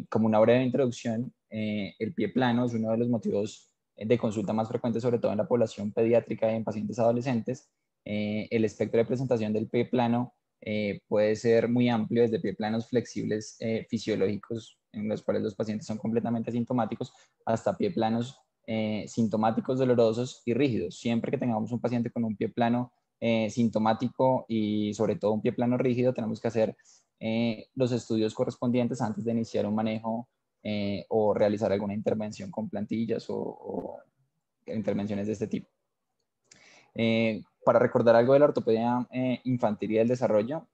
Como una breve introducción, el pie plano es uno de los motivos de consulta más frecuentes, sobre todo en la población pediátrica y en pacientes adolescentes. El espectro de presentación del pie plano puede ser muy amplio, desde pie planos flexibles fisiológicos, en los cuales los pacientes son completamente asintomáticos, hasta pie planos sintomáticos, dolorosos y rígidos. Siempre que tengamos un paciente con un pie plano sintomático y sobre todo un pie plano rígido, tenemos que hacer los estudios correspondientes antes de iniciar un manejo o realizar alguna intervención con plantillas o intervenciones de este tipo. Para recordar algo de la ortopedia infantil y del desarrollo,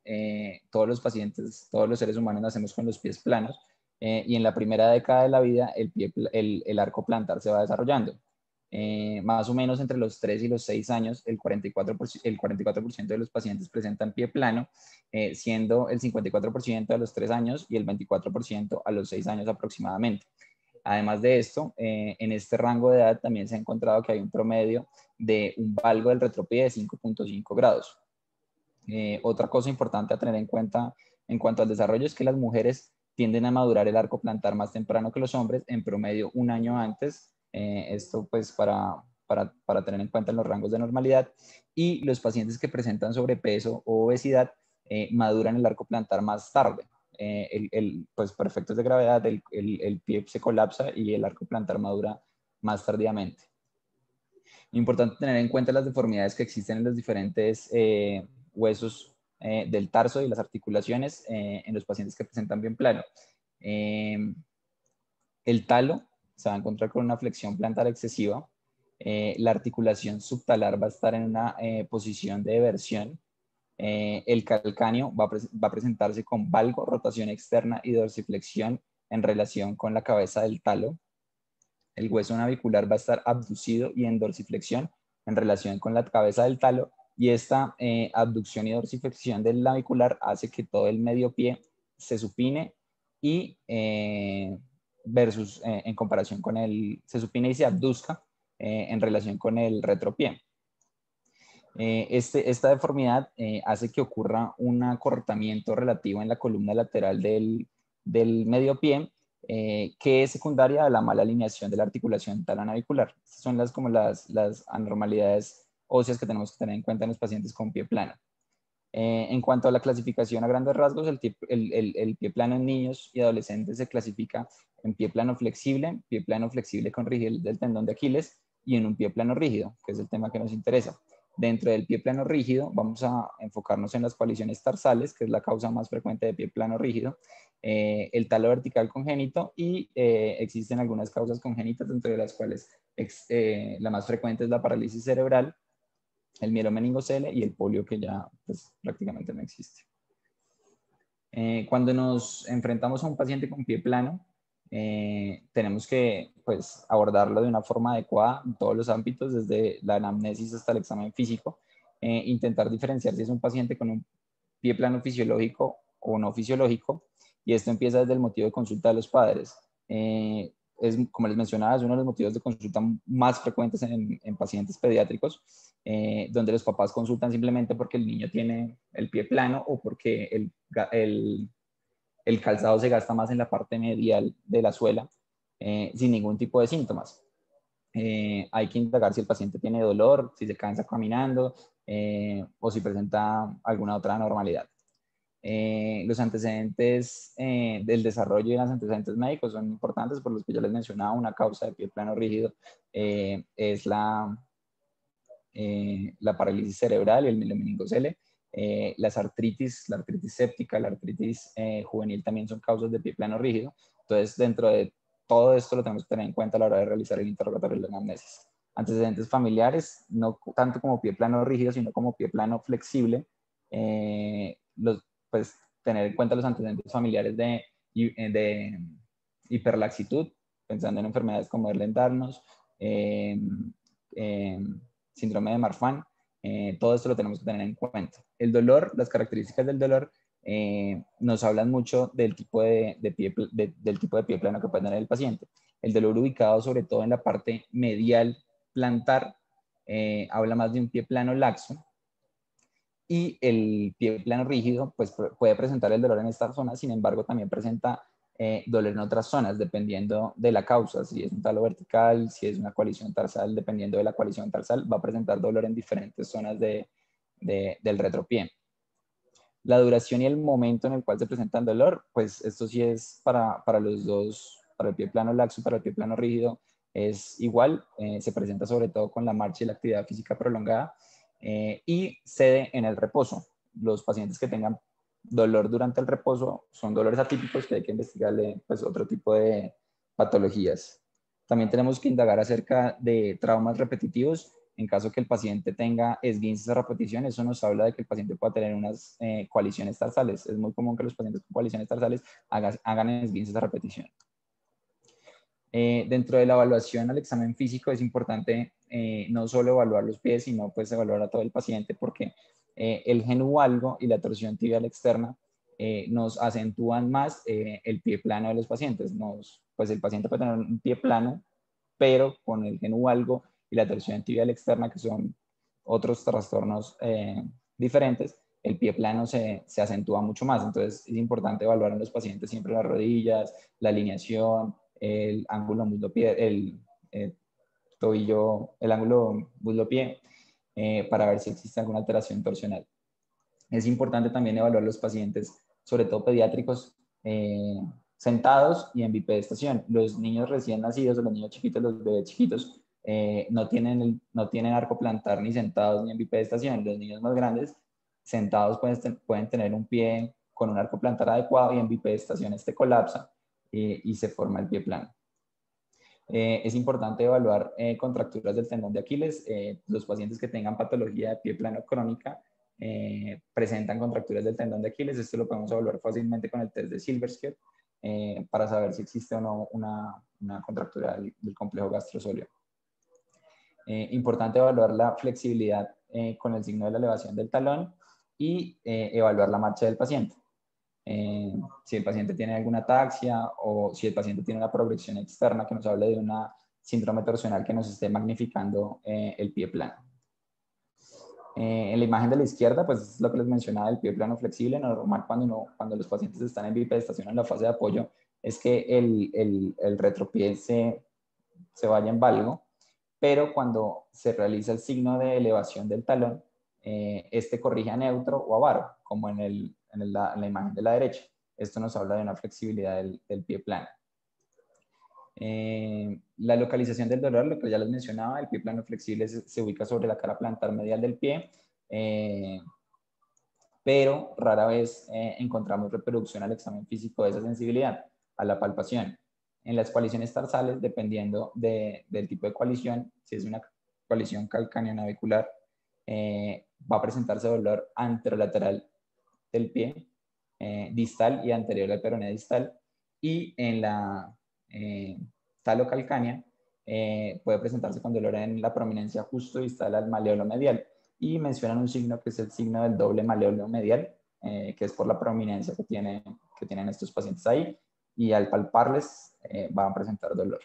todos los pacientes, todos los seres humanos nacemos con los pies planos y en la primera década de la vida el arco plantar se va desarrollando. Más o menos entre los 3 y los 6 años, el 44% de los pacientes presentan pie plano, siendo el 54% a los 3 años y el 24% a los 6 años aproximadamente. Además de esto, en este rango de edad también se ha encontrado que hay un promedio de un valgo del retropie de 5.5 grados. Otra cosa importante a tener en cuenta en cuanto al desarrollo es que las mujeres tienden a madurar el arco plantar más temprano que los hombres, en promedio un año antes. Esto pues para tener en cuenta en los rangos de normalidad. Y los pacientes que presentan sobrepeso o obesidad maduran el arco plantar más tarde. Pues por efectos de gravedad el pie se colapsa y el arco plantar madura más tardíamente. Importante tener en cuenta las deformidades que existen en los diferentes huesos del tarso y las articulaciones en los pacientes que presentan bien plano. El talo se va a encontrar con una flexión plantar excesiva. La articulación subtalar va a estar en una posición de eversión. El calcáneo va a presentarse con valgo, rotación externa y dorsiflexión en relación con la cabeza del talo. El hueso navicular va a estar abducido y en dorsiflexión en relación con la cabeza del talo, y esta abducción y dorsiflexión del navicular hace que todo el medio pie se supine y en comparación con se supine y se abduzca en relación con el retropié. Esta deformidad hace que ocurra un acortamiento relativo en la columna lateral del medio pie, que es secundaria a la mala alineación de la articulación talanavicular. Estas son como las anormalidades óseas que tenemos que tener en cuenta en los pacientes con pie plano. En cuanto a la clasificación a grandes rasgos, el pie plano en niños y adolescentes se clasifica en pie plano flexible con rigidez del tendón de Aquiles, y en un pie plano rígido, que es el tema que nos interesa. Dentro del pie plano rígido vamos a enfocarnos en las coaliciones tarsales, que es la causa más frecuente de pie plano rígido, el talo vertical congénito, y existen algunas causas congénitas, dentro de las cuales la más frecuente es la parálisis cerebral, el mielomeningocele y el polio, que ya pues, prácticamente no existe. Cuando nos enfrentamos a un paciente con pie plano, tenemos que pues, abordarlo de una forma adecuada en todos los ámbitos, desde la anamnesis hasta el examen físico, intentar diferenciar si es un paciente con un pie plano fisiológico o no fisiológico, y esto empieza desde el motivo de consulta de los padres. Como les mencionaba, es uno de los motivos de consulta más frecuentes en pacientes pediátricos, donde los papás consultan simplemente porque el niño tiene el pie plano o porque el calzado se gasta más en la parte medial de la suela, sin ningún tipo de síntomas. Hay que indagar si el paciente tiene dolor, si se cansa caminando o si presenta alguna otra anormalidad. Los antecedentes del desarrollo y los antecedentes médicos son importantes, por los que yo les mencionaba. Una causa de pie plano rígido es la parálisis cerebral y el mielomeningocele. La artritis séptica, la artritis juvenil también son causas de pie plano rígido. Entonces, dentro de todo esto lo tenemos que tener en cuenta a la hora de realizar el interrogatorio de la anamnesis. Antecedentes familiares, no tanto como pie plano rígido, sino como pie plano flexible. Pues tener en cuenta los antecedentes familiares de hiperlaxitud, pensando en enfermedades como Ehlers-Danlos, síndrome de Marfan. Todo esto lo tenemos que tener en cuenta. El dolor, las características del dolor nos hablan mucho del tipo de pie plano que puede tener el paciente. El dolor ubicado sobre todo en la parte medial plantar habla más de un pie plano laxo, y el pie plano rígido pues puede presentar el dolor en esta zona. Sin embargo, también presenta dolor en otras zonas, dependiendo de la causa. Si es un talo vertical, si es una coalición tarsal, dependiendo de la coalición tarsal, va a presentar dolor en diferentes zonas del retropié. La duración y el momento en el cual se presenta el dolor, pues esto sí es para los dos, para el pie plano laxo y para el pie plano rígido, es igual, se presenta sobre todo con la marcha y la actividad física prolongada y cede en el reposo. Los pacientes que tengan dolor durante el reposo son dolores atípicos que hay que investigarle pues, otro tipo de patologías. También tenemos que indagar acerca de traumas repetitivos. En caso que el paciente tenga esguinces a repetición, eso nos habla de que el paciente pueda tener unas coaliciones tarsales. Es muy común que los pacientes con coaliciones tarsales hagan esguinces a repetición. Dentro de la evaluación al examen físico es importante no solo evaluar los pies, sino pues evaluar a todo el paciente porque el genu valgo y la torsión tibial externa nos acentúan más el pie plano de los pacientes. Pues el paciente puede tener un pie plano, pero con el genu valgo y la torsión tibial externa, que son otros trastornos diferentes, el pie plano se acentúa mucho más. Entonces es importante evaluar en los pacientes siempre las rodillas, la alineación, el ángulo muslo-pie, el tobillo, el ángulo muslo-pie, para ver si existe alguna alteración torsional. Es importante también evaluar los pacientes, sobre todo pediátricos, sentados y en bipedestación. Los niños recién nacidos o los niños chiquitos, los bebés chiquitos, no tienen arco plantar ni sentados ni en bipedestación. Los niños más grandes, sentados pueden tener un pie con un arco plantar adecuado y en bipedestación este colapsa y se forma el pie plano. Es importante evaluar contracturas del tendón de Aquiles. Los pacientes que tengan patología de pie plano crónica presentan contracturas del tendón de Aquiles. Esto lo podemos evaluar fácilmente con el test de Silversked para saber si existe o no una contractura del complejo gastrosóleo. Importante evaluar la flexibilidad con el signo de la elevación del talón y evaluar la marcha del paciente. Si el paciente tiene alguna ataxia o si el paciente tiene una progresión externa que nos hable de una síndrome torsional que nos esté magnificando el pie plano. En la imagen de la izquierda, pues es lo que les mencionaba del pie plano flexible. Normal cuando los pacientes están en bipedestación en la fase de apoyo es que el retropié se vaya en valgo, pero cuando se realiza el signo de elevación del talón, este corrige a neutro o a varo, como en la imagen de la derecha. Esto nos habla de una flexibilidad del pie plano. La localización del dolor, lo que ya les mencionaba, el pie plano flexible se ubica sobre la cara plantar medial del pie, pero rara vez encontramos reproducción al examen físico de esa sensibilidad, a la palpación. En las coaliciones tarsales, dependiendo del tipo de coalición, si es una coalición calcáneo-navicular, va a presentarse dolor anterolateral del pie, distal y anterior al peroné distal, y en la talocalcánea puede presentarse con dolor en la prominencia justo distal al maleolo medial, y mencionan un signo que es el signo del doble maleolo medial, que es por la prominencia que tienen estos pacientes ahí, y al palparles van a presentar dolor.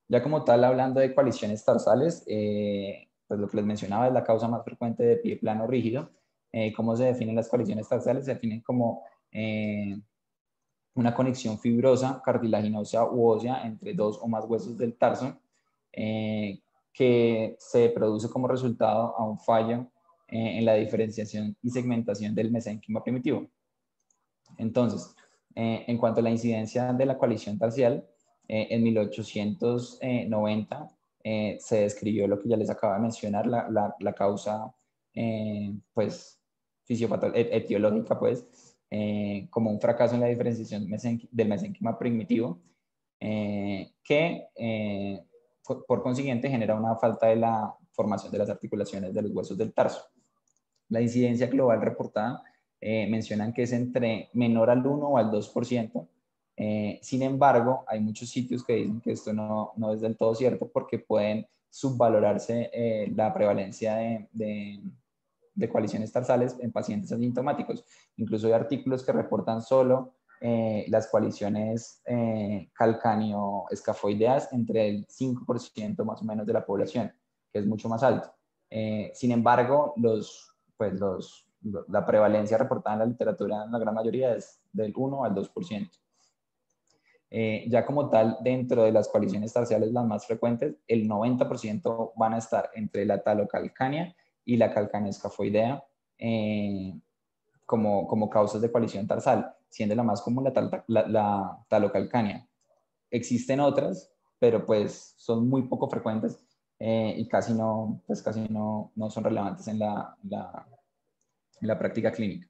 Ya como tal, hablando de coaliciones tarsales, pues lo que les mencionaba es la causa más frecuente de pie plano rígido. ¿Cómo se definen las coaliciones tarsales? Se definen como una conexión fibrosa, cartilaginosa u ósea entre dos o más huesos del tarso, que se produce como resultado a un fallo en la diferenciación y segmentación del mesénquima primitivo. Entonces, en cuanto a la incidencia de la coalición tarsial, en 1890 se describió lo que ya les acabo de mencionar, la causa pues, etiológica, pues, como un fracaso en la diferenciación del mesénquima primitivo, que por consiguiente genera una falta de la formación de las articulaciones de los huesos del tarso. La incidencia global reportada mencionan que es entre menor al 1 o al 2%. Sin embargo, hay muchos sitios que dicen que esto no es del todo cierto porque pueden subvalorarse la prevalencia de coaliciones tarsales en pacientes asintomáticos. Incluso hay artículos que reportan solo las coaliciones calcáneo-escafoideas entre el 5% más o menos de la población, que es mucho más alto. Sin embargo, la prevalencia reportada en la literatura en la gran mayoría es del 1 al 2%. Ya como tal, dentro de las coaliciones tarsiales las más frecuentes, el 90% van a estar entre la talocalcánea y la calcánea escafoidea como causas de coalición tarsal, siendo la más común la talocalcánea. Existen otras, pero pues son muy poco frecuentes y casi no son relevantes en la práctica clínica.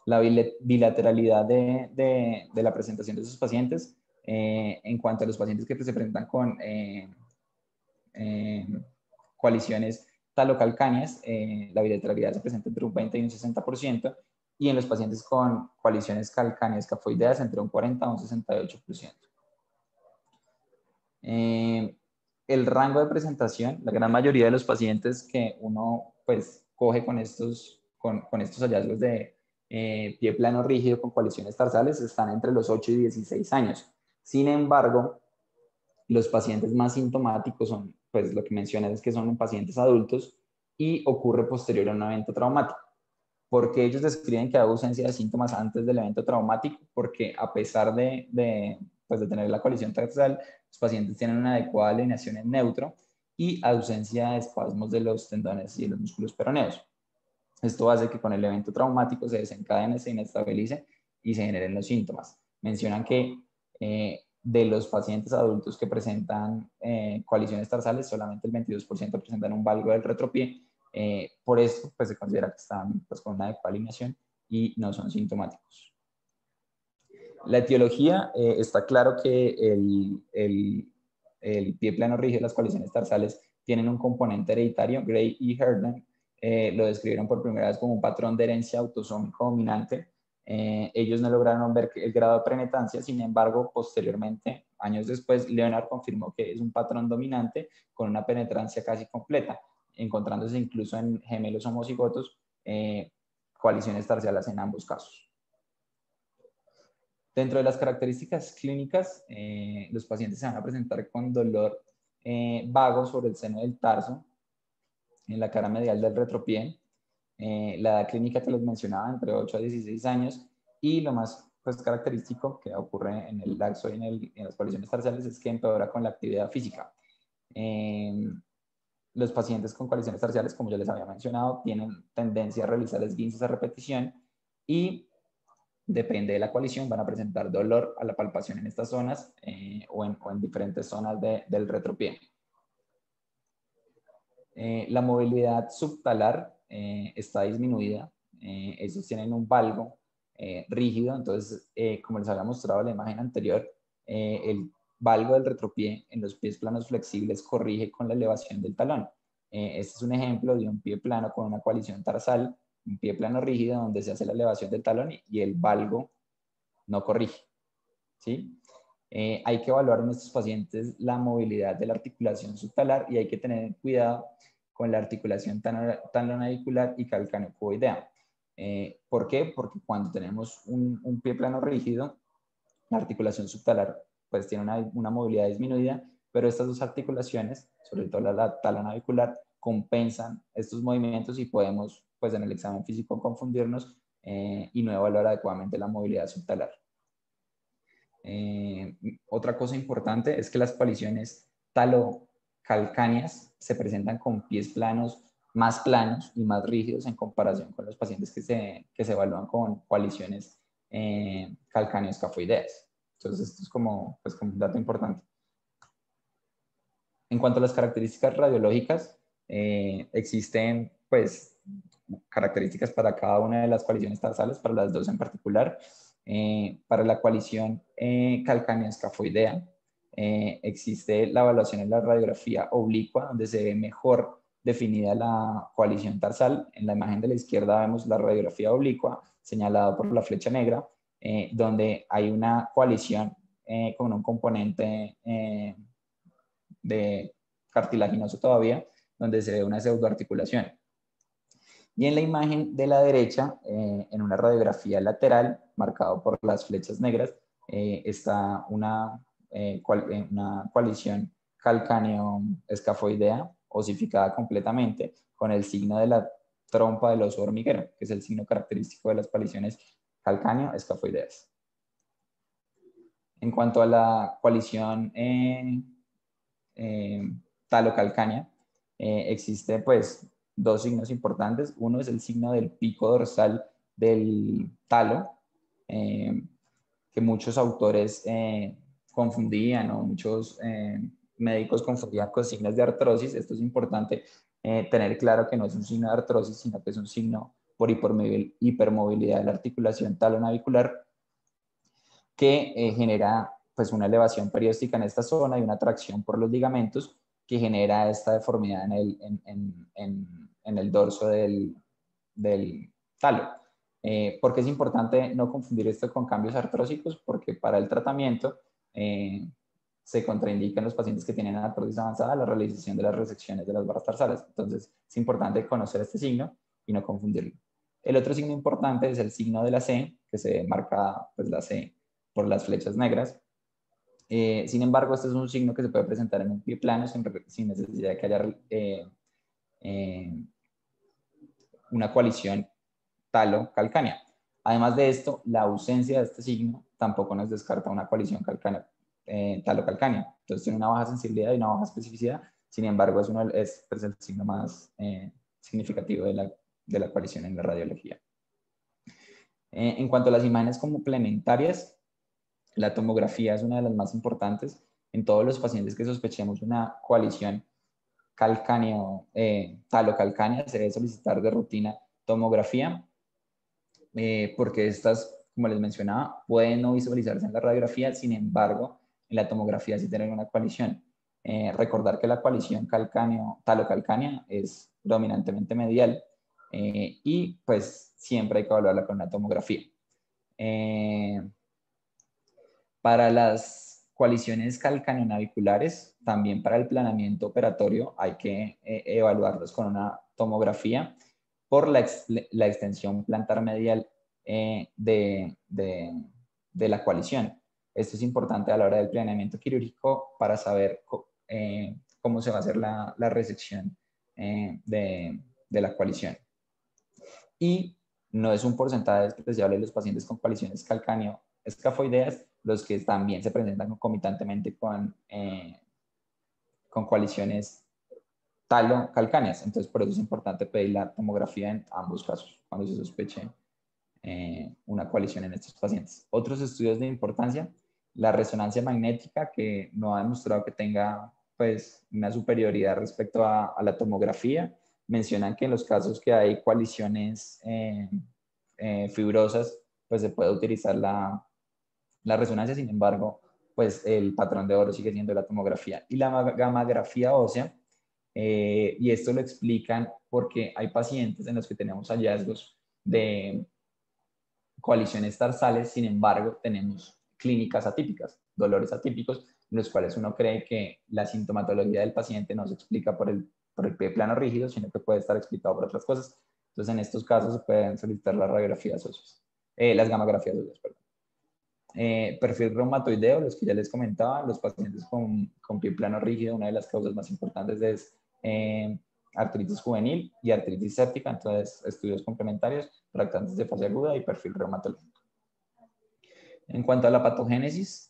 La bilateralidad de la presentación de esos pacientes, en cuanto a los pacientes que se presentan con coaliciones talocalcáneas, la bilateralidad se presenta entre un 20 y un 60%, y en los pacientes con coaliciones calcáneas escafoideas entre un 40 a un 68%. El rango de presentación, la gran mayoría de los pacientes que uno pues coge con estos hallazgos de pie plano rígido con coaliciones tarsales están entre los 8 y 16 años. Sin embargo, los pacientes más sintomáticos son, pues lo que mencioné es que son en pacientes adultos y ocurre posterior a un evento traumático. ¿Por qué ellos describen que hay ausencia de síntomas antes del evento traumático? Porque a pesar pues de tener la coalición tarsal, los pacientes tienen una adecuada alineación en neutro y ausencia de espasmos de los tendones y de los músculos peroneos. Esto hace que con el evento traumático se desencadene, se inestabilice y se generen los síntomas. Mencionan que de los pacientes adultos que presentan coaliciones tarsales, solamente el 22% presentan un valgo del retropié. Por esto, pues se considera que están pues, con una adecuada alineación y no son sintomáticos. La etiología, está claro que el pie plano rígido, las coaliciones tarsales, tienen un componente hereditario. Gray y Herndon lo describieron por primera vez como un patrón de herencia autosómico dominante. Ellos no lograron ver el grado de penetrancia, sin embargo, posteriormente, años después, Leonard confirmó que es un patrón dominante con una penetrancia casi completa, encontrándose incluso en gemelos homocigotos coaliciones tarsales en ambos casos. Dentro de las características clínicas, los pacientes se van a presentar con dolor vago sobre el seno del tarso, en la cara medial del retropié. La edad clínica que les mencionaba, entre 8 a 16 años, y lo más pues, característico que ocurre en el laxo y en las coaliciones tarsales es que empeora con la actividad física. Los pacientes con coaliciones tarsales, como ya les había mencionado, tienen tendencia a realizar esguinces a repetición y depende de la coalición, van a presentar dolor a la palpación en estas zonas o en diferentes zonas del retropié. La movilidad subtalar está disminuida. Ellos tienen un valgo rígido, entonces, como les había mostrado en la imagen anterior, el valgo del retropié en los pies planos flexibles corrige con la elevación del talón. Este es un ejemplo de un pie plano con una coalición tarsal, un pie plano rígido donde se hace la elevación del talón y el valgo no corrige. ¿Sí? Hay que evaluar en estos pacientes la movilidad de la articulación subtalar y hay que tener cuidado con la articulación talonavicular y calcaneocuboidea. ¿Por qué? Porque cuando tenemos un pie plano rígido, la articulación subtalar pues tiene una movilidad disminuida, pero estas dos articulaciones, sobre todo la talonavicular, compensan estos movimientos y podemos pues en el examen físico confundirnos y no evaluar adecuadamente la movilidad subtalar. Otra cosa importante es que las coaliciones talocalcáneas se presentan con pies planos, más planos y más rígidos en comparación con los pacientes que se evalúan con coaliciones calcáneo-escafoideas. Entonces, esto es como un dato importante. En cuanto a las características radiológicas, existen pues características para cada una de las coaliciones tarsales, para las dos en particular. Para la coalición calcáneo-escafoidea, existe la evaluación en la radiografía oblicua, donde se ve mejor definida la coalición tarsal. En la imagen de la izquierda vemos la radiografía oblicua, señalada por la flecha negra, donde hay una coalición con un componente de cartilaginoso todavía, donde se ve una pseudoarticulación. Y en la imagen de la derecha, en una radiografía lateral, marcado por las flechas negras, está una coalición calcáneo-escafoidea osificada completamente con el signo de la trompa del oso hormiguero, que es el signo característico de las coaliciones calcáneo-escafoideas. En cuanto a la coalición talocalcánea, existe pues dos signos importantes. Uno es el signo del pico dorsal del talo, que muchos autores confundían, o muchos médicos confundían con signos de artrosis. Esto es importante tener claro, que no es un signo de artrosis, sino que es un signo por hipermovilidad de la articulación talonavicular, que genera pues una elevación perióstica en esta zona y una tracción por los ligamentos que genera esta deformidad en el dorso del talo. ¿Por qué es importante no confundir esto con cambios artrósicos? Porque para el tratamiento se contraindica en los pacientes que tienen artrosis avanzada la realización de las resecciones de las barras tarsales. Entonces es importante conocer este signo y no confundirlo. El otro signo importante es el signo de la C, que se marca pues la C por las flechas negras. Sin embargo, este es un signo que se puede presentar en un pie plano sin necesidad de que haya una coalición talo-calcánea. Además de esto, la ausencia de este signo tampoco nos descarta una coalición talo-calcánea. Entonces tiene una baja sensibilidad y una baja especificidad. Sin embargo, es el signo más significativo de la coalición en la radiología. En cuanto a las imágenes complementarias, la tomografía es una de las más importantes. En todos los pacientes que sospechemos una coalición talocalcánea, se debe solicitar de rutina tomografía, porque estas, como les mencionaba, pueden no visualizarse en la radiografía. Sin embargo, en la tomografía sí tienen una coalición. Recordar que la coalición talocalcánea es dominantemente medial, y pues siempre hay que evaluarla con una tomografía. Para las coaliciones calcaneonaviculares, también para el planeamiento operatorio hay que evaluarlos con una tomografía por la extensión plantar medial de la coalición. Esto es importante a la hora del planeamiento quirúrgico para saber cómo se va a hacer la resección de la coalición. Y no es un porcentaje despreciable de los pacientes con coaliciones calcáneo-escafoideas los que también se presentan concomitantemente con coaliciones talo-calcáneas. Entonces, por eso es importante pedir la tomografía en ambos casos, cuando se sospeche una coalición en estos pacientes. Otros estudios de importancia: la resonancia magnética, que no ha demostrado que tenga pues una superioridad respecto a la tomografía. Mencionan que en los casos que hay coaliciones fibrosas, pues se puede utilizar la resonancia. Sin embargo, pues el patrón de oro sigue siendo la tomografía y la gammagrafía ósea. Y esto lo explican porque hay pacientes en los que tenemos hallazgos de coaliciones tarsales. Sin embargo, tenemos clínicas atípicas, dolores atípicos, en los cuales uno cree que la sintomatología del paciente no se explica por el pie plano rígido, sino que puede estar explicado por otras cosas. Entonces, en estos casos se pueden solicitar las radiografías óseas, las gammagrafías óseas, perdón. Perfil reumatoideo, los que ya les comentaba, los pacientes con pie plano rígido, una de las causas más importantes es artritis juvenil y artritis séptica. Entonces, estudios complementarios, tractantes de fase aguda y perfil reumatológico. En cuanto a la patogénesis,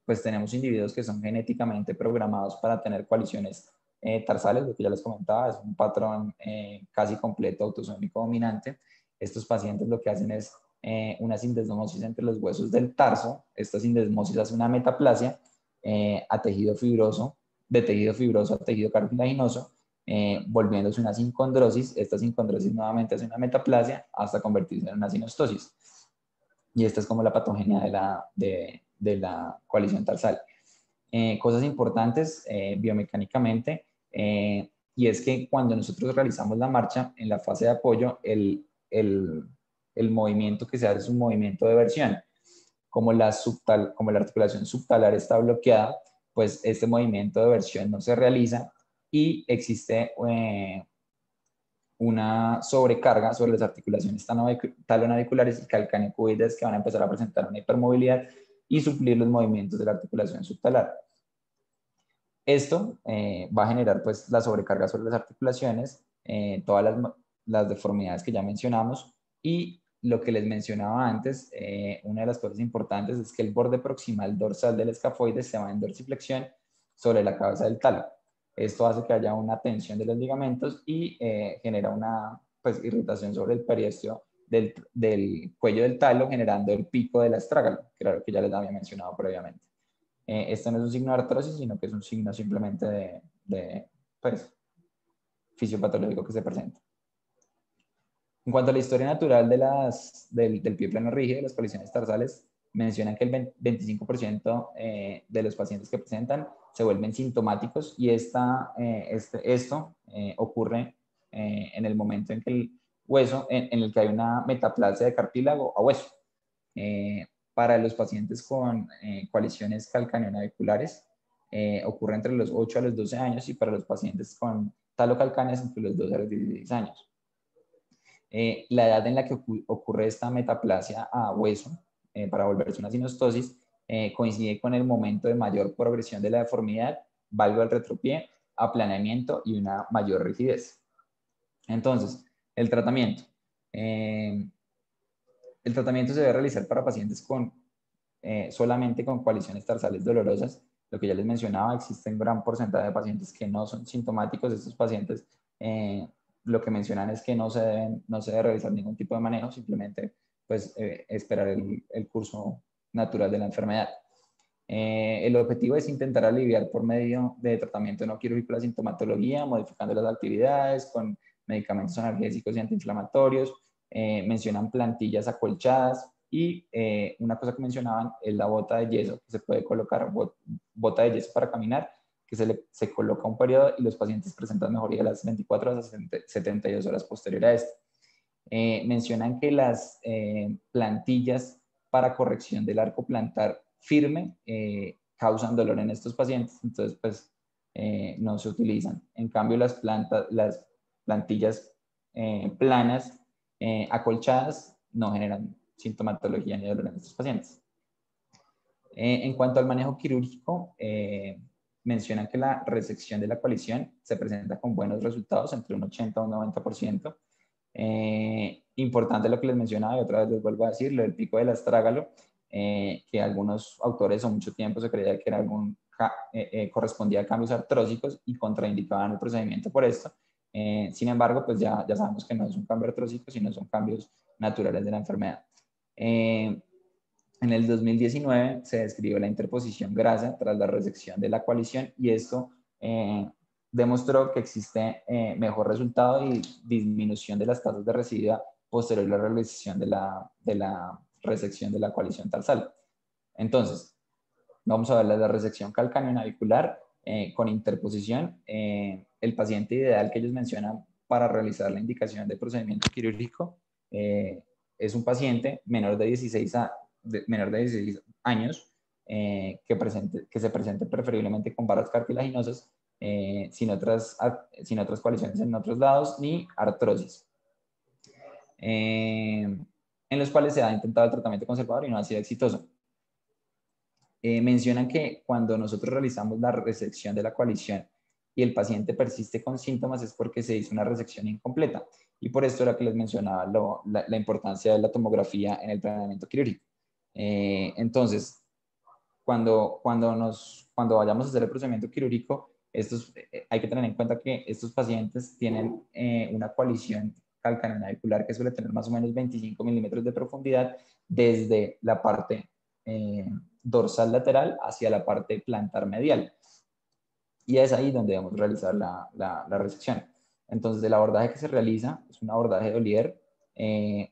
pues tenemos individuos que son genéticamente programados para tener coaliciones tarsales, lo que ya les comentaba, es un patrón casi completo autosómico dominante. Estos pacientes lo que hacen es una sindesmosis entre los huesos del tarso. Esta sindesmosis hace una metaplasia a tejido fibroso, de tejido fibroso a tejido cartilaginoso, volviéndose una sincondrosis. Esta sincondrosis nuevamente hace una metaplasia hasta convertirse en una sinostosis. Y esta es como la patogenia de la coalición tarsal. Cosas importantes biomecánicamente, y es que cuando nosotros realizamos la marcha, en la fase de apoyo, el movimiento que se hace es un movimiento de versión. Como la articulación subtalar está bloqueada, pues este movimiento de versión no se realiza y existe una sobrecarga sobre las articulaciones talonaviculares y calcaneocubides, que van a empezar a presentar una hipermovilidad y suplir los movimientos de la articulación subtalar. Esto va a generar pues la sobrecarga sobre las articulaciones, todas las deformidades que ya mencionamos, y lo que les mencionaba antes, una de las cosas importantes es que el borde proximal dorsal del escafoide se va en dorsiflexión sobre la cabeza del talo. Esto hace que haya una tensión de los ligamentos y genera una pues, irritación sobre el periósteo del cuello del talo, generando el pico del astrágalo, claro que ya les había mencionado previamente. Esto no es un signo de artrosis, sino que es un signo simplemente de pues, fisiopatológico que se presenta. En cuanto a la historia natural del pie plano rígido, de las colisiones tarsales, mencionan que el 25% de los pacientes que presentan se vuelven sintomáticos y esto ocurre en el momento en que el hueso, en el que hay una metaplasia de cartílago a hueso. Para los pacientes con coaliciones calcaneonaviculares ocurre entre los 8 a los 12 años y para los pacientes con talocalcaneas entre los 12 a los 16 años. La edad en la que ocurre esta metaplasia a hueso para volverse una sinostosis coincide con el momento de mayor progresión de la deformidad, valgo al retropié, aplanamiento y una mayor rigidez. Entonces, el tratamiento. El tratamiento se debe realizar para pacientes solamente con coaliciones tarsales dolorosas. Lo que ya les mencionaba, existe un gran porcentaje de pacientes que no son sintomáticos. Estos pacientes lo que mencionan es que no se debe realizar ningún tipo de manejo, simplemente pues, esperar el curso natural de la enfermedad. El objetivo es intentar aliviar por medio de tratamiento no quirúrgico la sintomatología, modificando las actividades con medicamentos analgésicos y antiinflamatorios. Mencionan plantillas acolchadas y una cosa que mencionaban es la bota de yeso, que se puede colocar bota de yeso para caminar, que se coloca un periodo y los pacientes presentan mejoría a las 24 horas a 72 horas posterior a esto. Mencionan que las plantillas para corrección del arco plantar firme causan dolor en estos pacientes, entonces pues no se utilizan. En cambio las plantillas planas acolchadas no generan sintomatología ni dolor en estos pacientes. En cuanto al manejo quirúrgico, mencionan que la resección de la coalición se presenta con buenos resultados, entre un 80 a un 90%. Importante lo que les mencionaba y otra vez les vuelvo a decir, lo del pico del astrágalo, que algunos autores o mucho tiempo se creía que era correspondía a cambios artrósicos y contraindicaban el procedimiento por esto. Sin embargo, pues ya sabemos que no es un cambio artrósico, sino son cambios naturales de la enfermedad. En el 2019 se describió la interposición grasa tras la resección de la coalición y esto demostró que existe mejor resultado y disminución de las tasas de recidiva posterior a la realización de la resección de la coalición tarsal. Entonces, vamos a ver la resección calcaneonavicular con interposición. El paciente ideal que ellos mencionan para realizar la indicación de procedimiento quirúrgico es un paciente menor de 16 años que se presente preferiblemente con barras cartilaginosas sin otras coaliciones en otros lados, ni artrosis, en los cuales se ha intentado el tratamiento conservador y no ha sido exitoso. Mencionan que cuando nosotros realizamos la resección de la coalición y el paciente persiste con síntomas es porque se hizo una resección incompleta. Y por esto era que les mencionaba la importancia de la tomografía en el planeamiento quirúrgico. Entonces, cuando vayamos a hacer el procedimiento quirúrgico, hay que tener en cuenta que estos pacientes tienen una coalición calcaneonavicular que suele tener más o menos 25 milímetros de profundidad desde la parte dorsal lateral hacia la parte plantar medial. Y es ahí donde debemos realizar la resección. Entonces, el abordaje que se realiza es un abordaje de Ollier,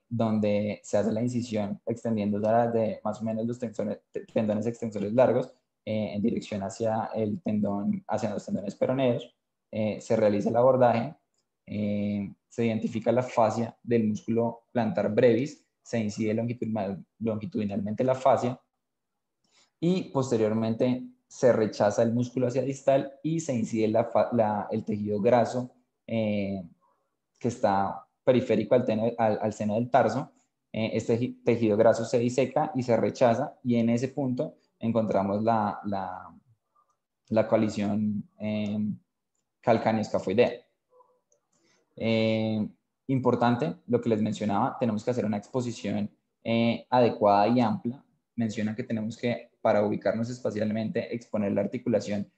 donde se hace la incisión extendiendo de más o menos los tendones extensores largos en dirección hacia los tendones peroneos. Se realiza el abordaje, se identifica la fascia del músculo plantar brevis, se incide longitudinalmente la fascia y posteriormente se rechaza el músculo hacia distal y se incide el tejido graso que está periférico al seno del tarso. Este tejido graso se diseca y se rechaza y en ese punto encontramos la coalición calcáneo-escafoidea. Importante, lo que les mencionaba, tenemos que hacer una exposición adecuada y amplia. Menciona que tenemos que, para ubicarnos espacialmente, exponer la articulación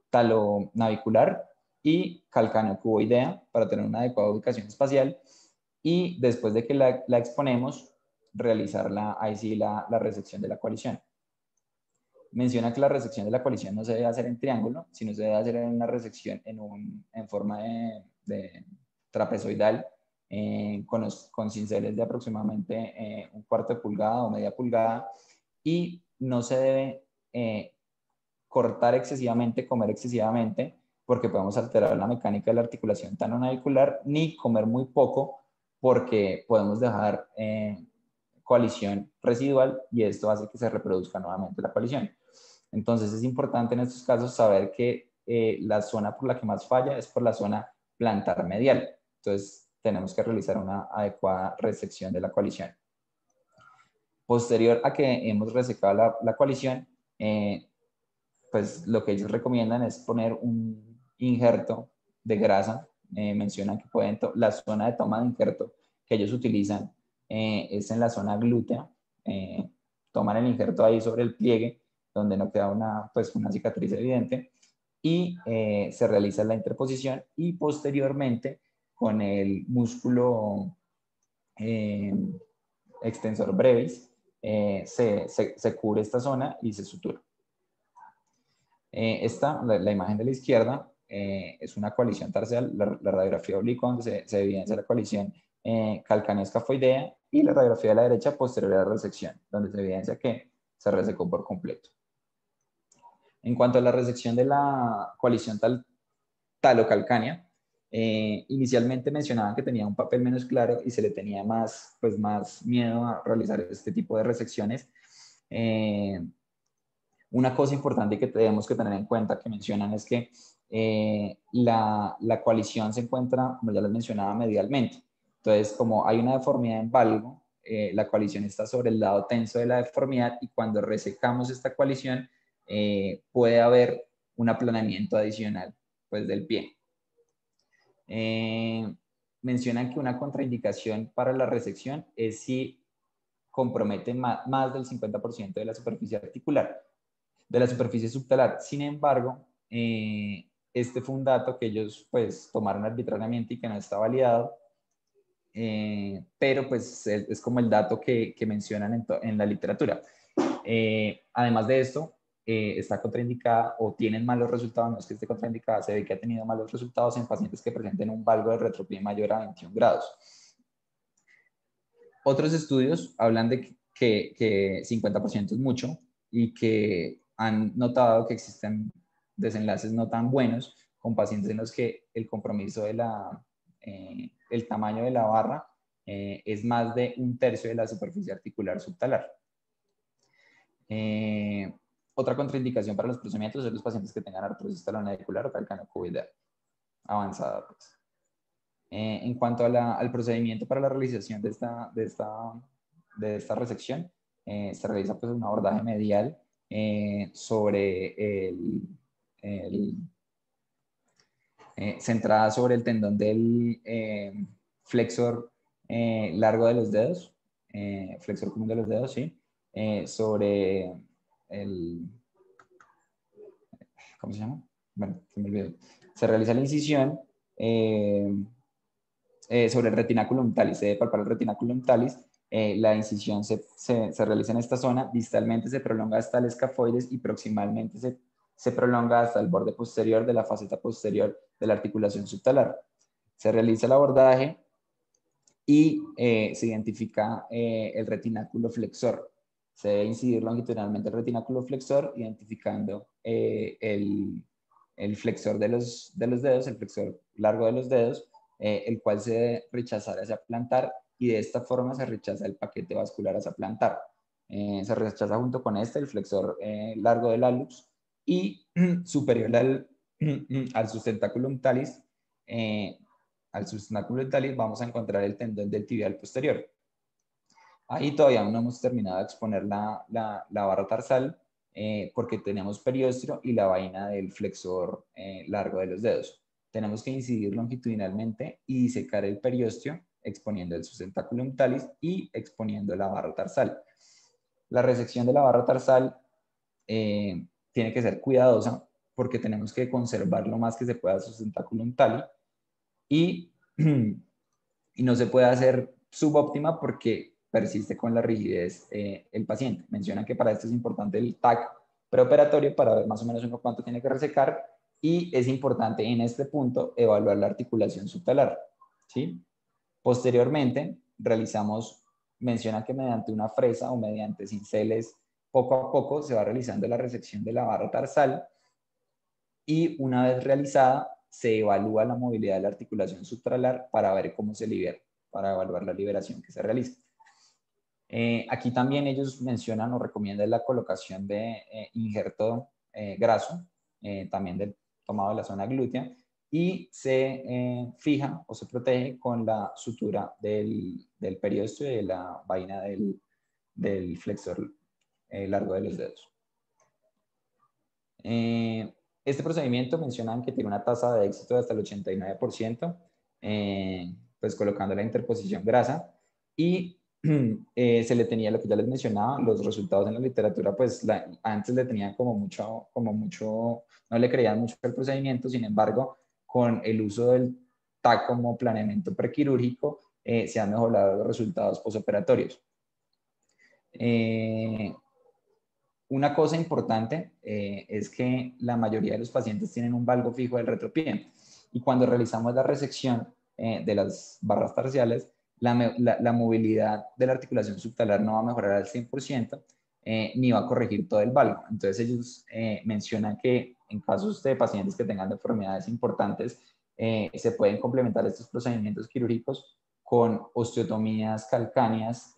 talonavicular y calcáneo-cuboidea para tener una adecuada ubicación espacial. Y después de que la exponemos, realizar ahí sí la resección de la coalición. Menciona que la resección de la coalición no se debe hacer en triángulo, sino se debe hacer en una resección en forma de trapezoidal, con cinceles de aproximadamente un cuarto de pulgada o media pulgada, y no se debe cortar excesivamente, comer excesivamente, porque podemos alterar la mecánica de la articulación talonavicular, ni comer muy poco, porque podemos dejar coalición residual y esto hace que se reproduzca nuevamente la coalición. Entonces es importante en estos casos saber que la zona por la que más falla es por la zona plantar medial. Entonces tenemos que realizar una adecuada resección de la coalición. Posterior a que hemos resecado la coalición, pues lo que ellos recomiendan es poner un injerto de grasa. Mencionan que la zona de toma de injerto que ellos utilizan es en la zona glútea. Toman el injerto ahí sobre el pliegue, donde no queda pues una cicatriz evidente, y se realiza la interposición y posteriormente con el músculo extensor brevis se cubre esta zona y se sutura. La imagen de la izquierda, es una coalición tarsal, la radiografía oblicua donde se evidencia la coalición calcáneo-escafoidea, y la radiografía de la derecha posterior a la resección, donde se evidencia que se resecó por completo. En cuanto a la resección de la coalición talocalcánea, inicialmente mencionaban que tenía un papel menos claro y se le tenía más miedo a realizar este tipo de resecciones. Una cosa importante que tenemos que tener en cuenta que mencionan es que la coalición se encuentra, como ya les mencionaba, medialmente. Entonces, como hay una deformidad en valgo, la coalición está sobre el lado tenso de la deformidad, y cuando resecamos esta coalición puede haber un aplanamiento adicional pues, del pie. Mencionan que una contraindicación para la resección es si compromete más del 50% de la superficie articular, de la superficie subtalar. Sin embargo, este fue un dato que ellos pues tomaron arbitrariamente y que no está validado, pero pues es como el dato que mencionan en la literatura. Además de esto, está contraindicada o tienen malos resultados, no es que esté contraindicada, se ve que ha tenido malos resultados en pacientes que presenten un valgo de retropie mayor a 21 grados. Otros estudios hablan de que 50% es mucho y que han notado que existen desenlaces no tan buenos con pacientes en los que el compromiso el tamaño de la barra es más de 1/3 de la superficie articular subtalar. Otra contraindicación para los procedimientos es los pacientes que tengan artrosis talonavicular o calcáneo-cuboidea avanzada. Pues. En cuanto al procedimiento para la realización de esta resección, se realiza pues, un abordaje medial centrada sobre el tendón del flexor largo de los dedos, flexor común de los dedos, sí, sobre ¿cómo se llama? Bueno, se me olvidó. Se realiza la incisión sobre el retináculum talis, se debe palpar el retináculum talis. La incisión se realiza en esta zona, distalmente se prolonga hasta el escafoides y proximalmente se prolonga hasta el borde posterior de la faceta posterior de la articulación subtalar. Se realiza el abordaje y se identifica el retináculo flexor. Se debe incidir longitudinalmente el retináculo flexor, identificando el flexor de los dedos, el flexor largo de los dedos, el cual se debe rechazar hacia plantar, y de esta forma se rechaza el paquete vascular hacia plantar. Se rechaza junto con el flexor largo del hallux, y superior al sustentáculum talis, vamos a encontrar el tendón del tibial posterior. Ahí todavía no hemos terminado de exponer la barra tarsal, porque tenemos periósteo y la vaina del flexor largo de los dedos. tenemos que incidir longitudinalmente y disecar el periósteo exponiendo el sustentaculum talis y exponiendo la barra tarsal. La resección de la barra tarsal tiene que ser cuidadosa porque tenemos que conservar lo más que se pueda el sustentaculum tali y, y no se puede hacer subóptima porque persiste con la rigidez el paciente. Menciona que para esto es importante el TAC preoperatorio para ver más o menos en cuánto tiene que resecar y es importante en este punto evaluar la articulación subtalar, ¿sí? Posteriormente, menciona que mediante una fresa o mediante cinceles, poco a poco se va realizando la resección de la barra tarsal y una vez realizada, se evalúa la movilidad de la articulación subtalar para ver cómo se libera, para evaluar la liberación que se realiza. Aquí también ellos mencionan o recomiendan la colocación de injerto graso, también del tomado de la zona glútea, y se fija o se protege con la sutura del periósteo y de la vaina del flexor largo de los dedos. Este procedimiento mencionan que tiene una tasa de éxito de hasta el 89%, pues colocando la interposición grasa y se le tenía lo que ya les mencionaba, los resultados en la literatura, pues antes le tenían como mucho, no le creían mucho al procedimiento, sin embargo, con el uso del TAC como planeamiento prequirúrgico, se han mejorado los resultados posoperatorios. Una cosa importante es que la mayoría de los pacientes tienen un valgo fijo del retropié y cuando realizamos la resección de las barras tarsiales, la movilidad de la articulación subtalar no va a mejorar al 100% ni va a corregir todo el valgo. Entonces ellos mencionan que en casos de pacientes que tengan deformidades importantes, se pueden complementar estos procedimientos quirúrgicos con osteotomías calcáneas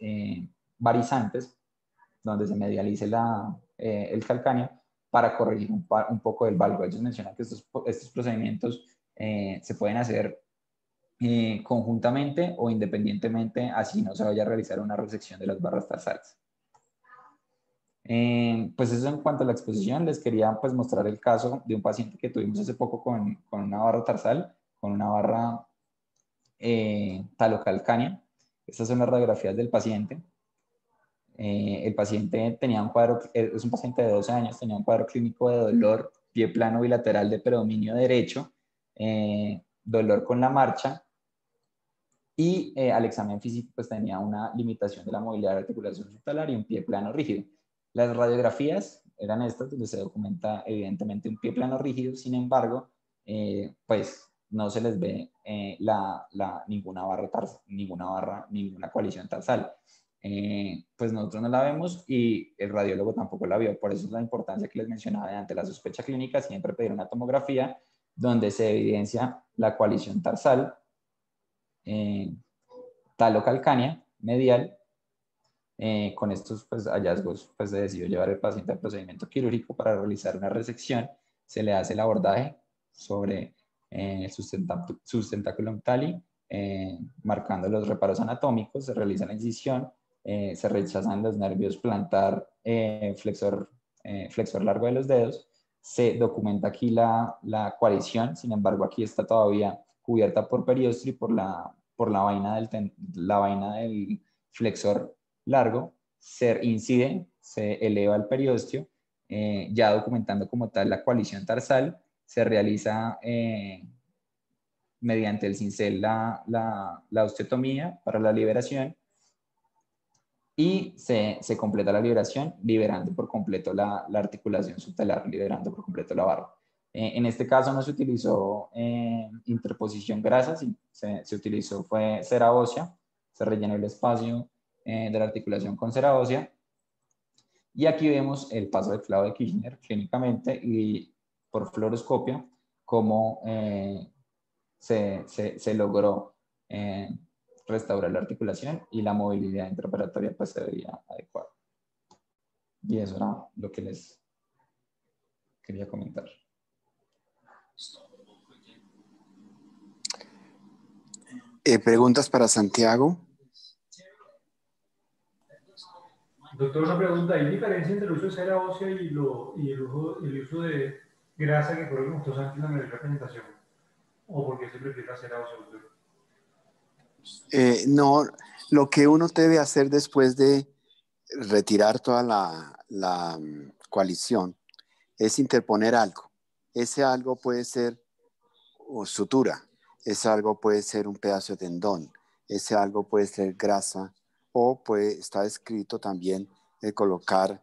varizantes donde se medialice el calcáneo para corregir un poco del valgo. Ellos mencionan que estos procedimientos se pueden hacer conjuntamente o independientemente, así no se vaya a realizar una resección de las barras tarsales. Pues eso en cuanto a la exposición, les quería pues mostrar el caso de un paciente que tuvimos hace poco con una barra tarsal, con una barra talocalcánea. Estas son las radiografías del paciente. El paciente tenía un cuadro, es un paciente de 12 años, tenía un cuadro clínico de dolor, pie plano bilateral de predominio derecho, dolor con la marcha y al examen físico pues tenía una limitación de la movilidad de la articulación subtalar y un pie plano rígido. Las radiografías eran estas, donde se documenta evidentemente un pie plano rígido, sin embargo, pues no se les ve ninguna ninguna coalición tarsal. Pues nosotros no la vemos y el radiólogo tampoco la vio. Por eso es la importancia que les mencionaba de ante la sospecha clínica, siempre pedir una tomografía donde se evidencia la coalición tarsal, talocalcánea, medial. Con estos pues, hallazgos pues, se decidió llevar el paciente al procedimiento quirúrgico para realizar una resección. Se le hace el abordaje sobre el sustentaculum tali, marcando los reparos anatómicos, se realiza la incisión, se rechazan los nervios plantar, flexor largo de los dedos, se documenta aquí la coalición, sin embargo aquí está todavía cubierta por periósteo y por la vaina del flexor largo, se incide, se eleva el periósteo, ya documentando como tal la coalición tarsal, se realiza mediante el cincel la osteotomía para la liberación y se completa la liberación liberando por completo la articulación subtalar, liberando por completo la barra. En este caso no se utilizó interposición grasa, se utilizó fue cera ósea, se rellenó el espacio de la articulación con cera ósea. Y aquí vemos el paso del clavo de Kirchner clínicamente y por fluoroscopia cómo se logró restaurar la articulación y la movilidad intraoperatoria pues se veía adecuada. Y eso era lo que les quería comentar. Preguntas para Santiago. Doctor, una pregunta. ¿Hay diferencia entre el uso de cera ósea y el uso de grasa que creo que mostró Santi en la presentación? ¿O por qué se prefiere hacer a doctor? No, lo que uno debe hacer después de retirar toda la coalición es interponer algo. Ese algo puede ser sutura, ese algo puede ser un pedazo de tendón, ese algo puede ser grasa o está escrito también colocar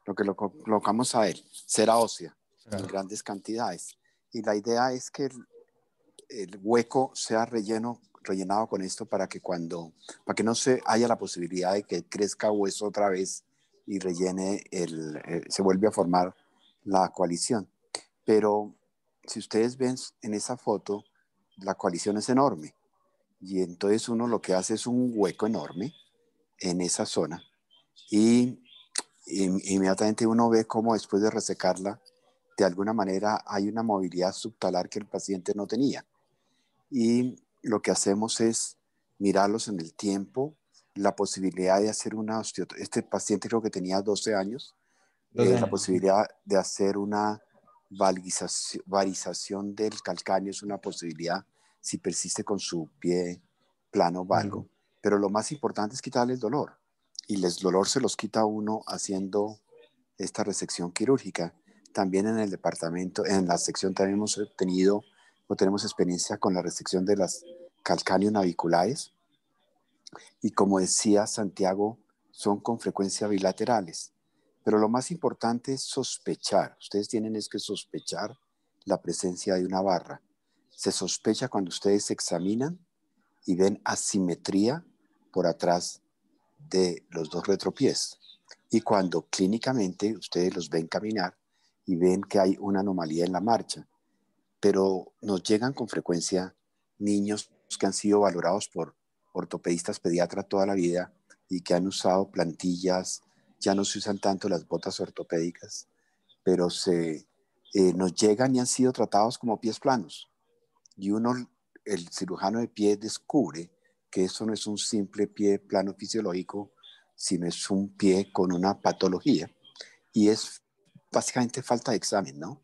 lo que lo colocamos a él, cera ósea en grandes cantidades. Y la idea es que el hueco sea rellenado con esto para que no haya la posibilidad de que crezca hueso otra vez y rellene se vuelve a formar la coalición. Pero si ustedes ven en esa foto, la coalición es enorme y entonces uno lo que hace es un hueco enorme en esa zona y inmediatamente uno ve cómo después de resecarla, de alguna manera hay una movilidad subtalar que el paciente no tenía. Y lo que hacemos es mirarlos en el tiempo, la posibilidad de hacer una osteotomía. Este paciente creo que tenía 12 años, 12 la años. posibilidad de hacer una varización del calcáneo es una posibilidad si persiste con su pie plano valgo. Pero lo más importante es quitarle el dolor. Y el dolor se los quita uno haciendo esta resección quirúrgica. También en el departamento, en la sección también tenemos experiencia con la resección de las calcáneos naviculares. Y como decía Santiago, son con frecuencia bilaterales. Pero lo más importante es sospechar. Ustedes tienen que sospechar la presencia de una barra. Se sospecha cuando ustedes examinan y ven asimetría por atrás de los dos retropiés. Y cuando clínicamente ustedes los ven caminar y ven que hay una anomalía en la marcha. Pero nos llegan con frecuencia niños que han sido valorados por ortopedistas pediatras toda la vida y que han usado plantillas. Ya no se usan tanto las botas ortopédicas, pero nos llegan y han sido tratados como pies planos. Y el cirujano de pie descubre que eso no es un simple pie plano fisiológico, sino es un pie con una patología. Y es básicamente falta de examen, ¿no?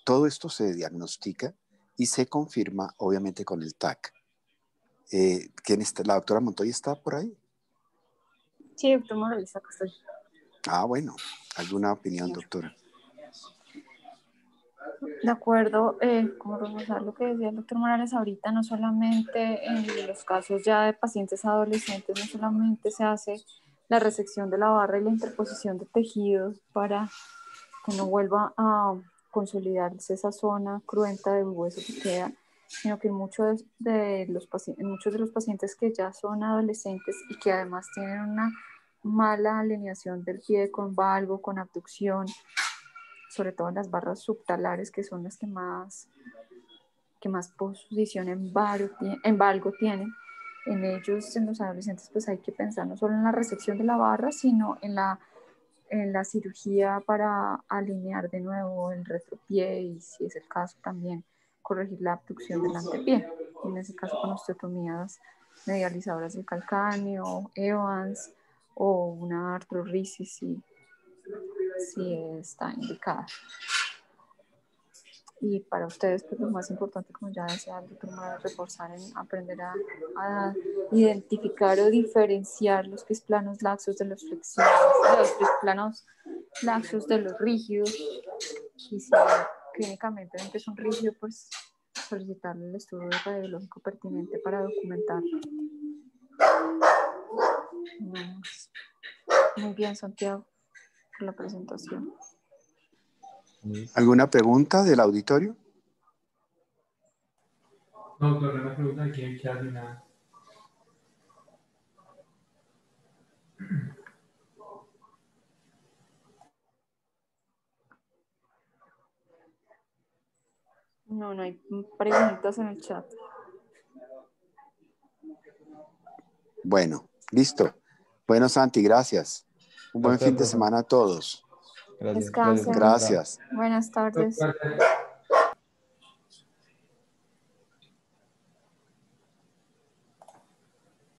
Todo esto se diagnostica y se confirma, obviamente, con el TAC. ¿Quién está? ¿La doctora Montoya está por ahí? Sí, doctor Morales, acá estoy. Ah, bueno. ¿Alguna opinión, doctora? De acuerdo, como reforzar lo que decía el doctor Morales ahorita, no solamente en los casos ya de pacientes adolescentes, no solamente se hace la resección de la barra y la interposición de tejidos para que no vuelva a consolidarse esa zona cruenta del hueso que queda, sino que en muchos de los pacientes que ya son adolescentes y que además tienen una mala alineación del pie con valgo, con abducción, sobre todo en las barras subtalares, que son las que más posición en valgo tienen. En ellos, en los adolescentes, pues hay que pensar no solo en la resección de la barra, sino en la cirugía para alinear de nuevo el retropié y, si es el caso, también corregir la abducción del antepié. En ese caso, con osteotomías medializadoras del calcáneo, Evans o una artrorisis si está indicada. Y para ustedes, pues lo más importante, como ya decía el doctor Morales, reforzar en aprender a identificar o diferenciar los pies planos laxos de los flexibles, los pies planos laxos de los rígidos. Y si clínicamente ven que son rígidos, pues solicitarle el estudio radiológico pertinente para documentarlo. Muy bien, Santiago, por la presentación. ¿Alguna pregunta del auditorio? No, doctor, no me pregunta de quién hace nada. No hay preguntas en el chat. Bueno, listo. Bueno, Santi, gracias. Un buen Doctor, fin de profe. semana a todos. Gracias. Descansen. Gracias. Buenas tardes. Gracias.